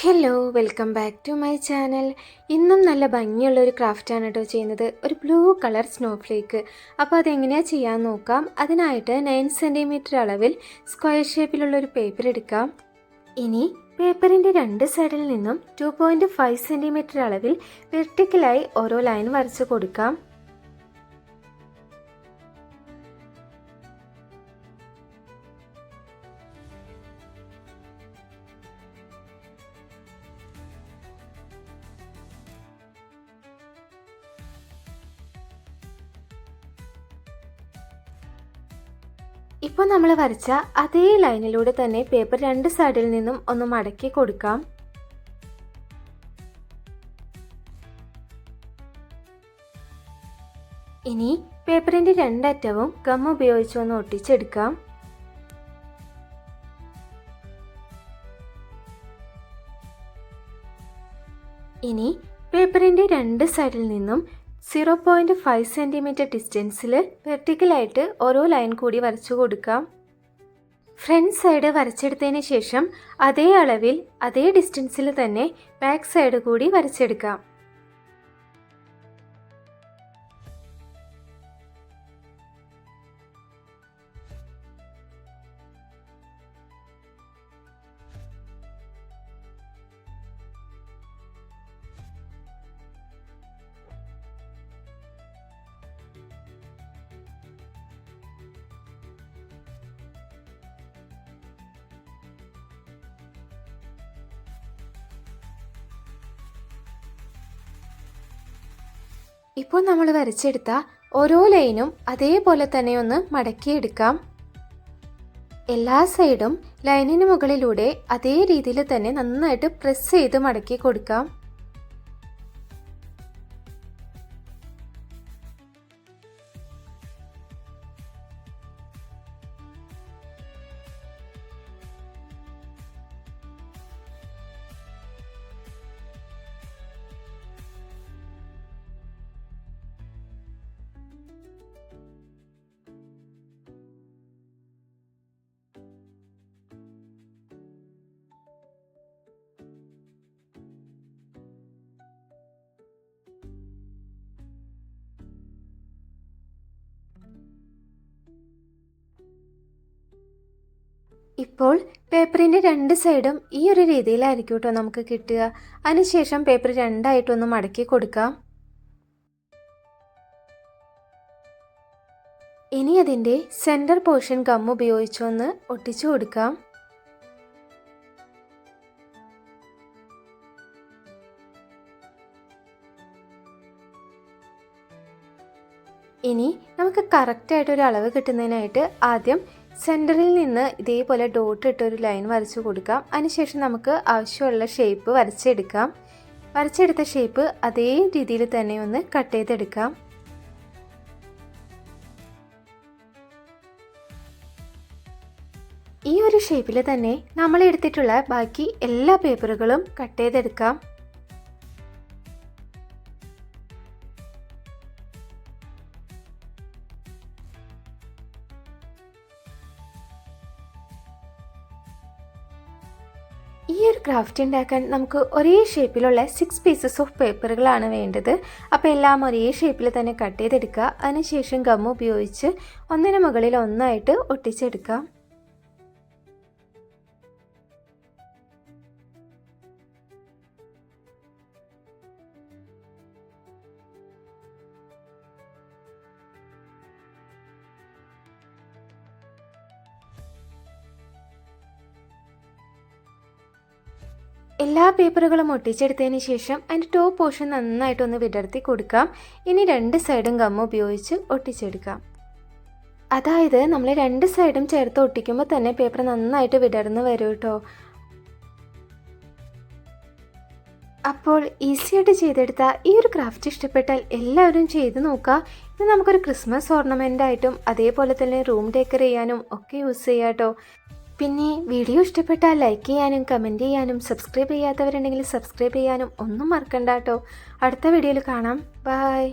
Hello, welcome back to my channel. ഇന്നും നല്ല ഭംഗിയുള്ള ഒരു ക്രാഫ്റ്റാണ് കേട്ടോ ചെയ്യുന്നത്. ഒരു ബ്ലൂ കളർ സ്നോഫ്ലേക്ക്. അപ്പോൾ അതെങ്ങനെയാണ് ചെയ്യാൻ നോക്കാം. അതിനായിട്ട് 9 സെൻറ്റിമീറ്റർ അളവിൽ സ്ക്വയർ ഷേപ്പിലുള്ളൊരു പേപ്പർ എടുക്കാം. ഇനി പേപ്പറിൻ്റെ രണ്ട് സൈഡിൽ നിന്നും 2.5 സെൻറ്റിമീറ്റർ അളവിൽ വെർട്ടിക്കലായി ഓരോ ലൈൻ വരച്ച് കൊടുക്കാം. ഇപ്പോൾ നമ്മൾ വരച്ച അതേ ലൈനിലൂടെ തന്നെ പേപ്പർ രണ്ട് സൈഡിൽ നിന്നും ഒന്ന് മടക്കി കൊടുക്കാം. ഇനി പേപ്പറിൻ്റെ രണ്ടറ്റവും ഗം ഉപയോഗിച്ച് ഒന്ന് ഒട്ടിച്ചെടുക്കാം. ഇനി പേപ്പറിൻ്റെ രണ്ട് സൈഡിൽ നിന്നും 0.5 സെൻറ്റിമീറ്റർ ഡിസ്റ്റൻസിൽ വെർട്ടിക്കലായിട്ട് ഓരോ ലൈൻ കൂടി വരച്ചു കൊടുക്കാം. ഫ്രണ്ട് സൈഡ് വരച്ചെടുത്തതിന് ശേഷം അതേ അളവിൽ അതേ ഡിസ്റ്റൻസിൽ തന്നെ ബാക്ക് സൈഡ് കൂടി വരച്ചെടുക്കാം. ഇപ്പോൾ നമ്മൾ വരച്ചെടുത്ത ഓരോ ലൈനും അതേപോലെ തന്നെ ഒന്ന് മടക്കിയെടുക്കാം. എല്ലാ സൈഡും ലൈനിന് മുകളിലൂടെ അതേ രീതിയിൽ തന്നെ നന്നായിട്ട് പ്രസ് ചെയ്ത് മടക്കി കൊടുക്കാം. ഇപ്പോൾ പേപ്പറിൻ്റെ രണ്ട് സൈഡും ഈ ഒരു രീതിയിലായിരിക്കും കേട്ടോ നമുക്ക് കിട്ടുക. അതിനുശേഷം പേപ്പർ രണ്ടായിട്ടൊന്ന് മടക്കി കൊടുക്കാം. ഇനി അതിൻ്റെ സെൻറ്റർ പോർഷൻ ഗം ഉപയോഗിച്ചൊന്ന് ഒട്ടിച്ചു കൊടുക്കാം. ഇനി നമുക്ക് കറക്റ്റായിട്ടൊരു അളവ് കിട്ടുന്നതിനായിട്ട് ആദ്യം സെൻറ്ററിൽ നിന്ന് ഇതേപോലെ ഡോട്ട് ഇട്ടൊരു ലൈൻ വരച്ചു കൊടുക്കാം. അതിനുശേഷം നമുക്ക് ആവശ്യമുള്ള ഷേപ്പ് വരച്ചെടുക്കാം. വരച്ചെടുത്ത ഷേപ്പ് അതേ രീതിയിൽ തന്നെ ഒന്ന് കട്ട് ചെയ്തെടുക്കാം. ഈ ഒരു ഷേപ്പിൽ തന്നെ നമ്മൾ എടുത്തിട്ടുള്ള ബാക്കി എല്ലാ പേപ്പറുകളും കട്ട് ചെയ്തെടുക്കാം. ഈ ഒരു ക്രാഫ്റ്റ് ഉണ്ടാക്കാൻ നമുക്ക് ഒരേ ഷേപ്പിലുള്ള 6 പീസസ് ഓഫ് പേപ്പറുകളാണ് വേണ്ടത്. അപ്പോൾ എല്ലാം ഒരേ ഷേപ്പിൽ തന്നെ കട്ട് ചെയ്തെടുക്കുക. അതിനുശേഷം ഗം ഉപയോഗിച്ച് ഒന്നിന് മുകളിൽ ഒന്നായിട്ട് ഒട്ടിച്ചെടുക്കാം. എല്ലാ പേപ്പറുകളും ഒട്ടിച്ചെടുത്തതിന് ശേഷം അതിൻ്റെ ടോപ്പ് പോർഷൻ നന്നായിട്ടൊന്ന് വിടർത്തി കൊടുക്കാം. ഇനി രണ്ട് സൈഡും ഗം ഉപയോഗിച്ച് ഒട്ടിച്ചെടുക്കാം. അതായത് നമ്മൾ രണ്ട് സൈഡും ചേർത്ത് ഒട്ടിക്കുമ്പോൾ തന്നെ പേപ്പർ നന്നായിട്ട് വിടർന്ന് വരും കേട്ടോ. അപ്പോൾ ഈസിയായിട്ട് ചെയ്തെടുത്ത ഈ ഒരു ക്രാഫ്റ്റ് ഇഷ്ടപ്പെട്ടാൽ എല്ലാവരും ചെയ്ത് നോക്കുക. ഇത് നമുക്കൊരു ക്രിസ്മസ് ഓർണമെൻ്റ് ആയിട്ടും അതേപോലെ തന്നെ റൂം ഡെക്കർ ചെയ്യാനും ഒക്കെ യൂസ് ചെയ്യാം കേട്ടോ. പിന്നെ വീഡിയോ ഇഷ്ടപ്പെട്ടാൽ ലൈക്ക് ചെയ്യാനും കമൻറ്റ് ചെയ്യാനും സബ്സ്ക്രൈബ് ചെയ്യാത്തവരുണ്ടെങ്കിൽ സബ്സ്ക്രൈബ് ചെയ്യാനും ഒന്നും മറക്കണ്ട കേട്ടോ. അടുത്ത വീഡിയോയിൽ കാണാം. ബൈ.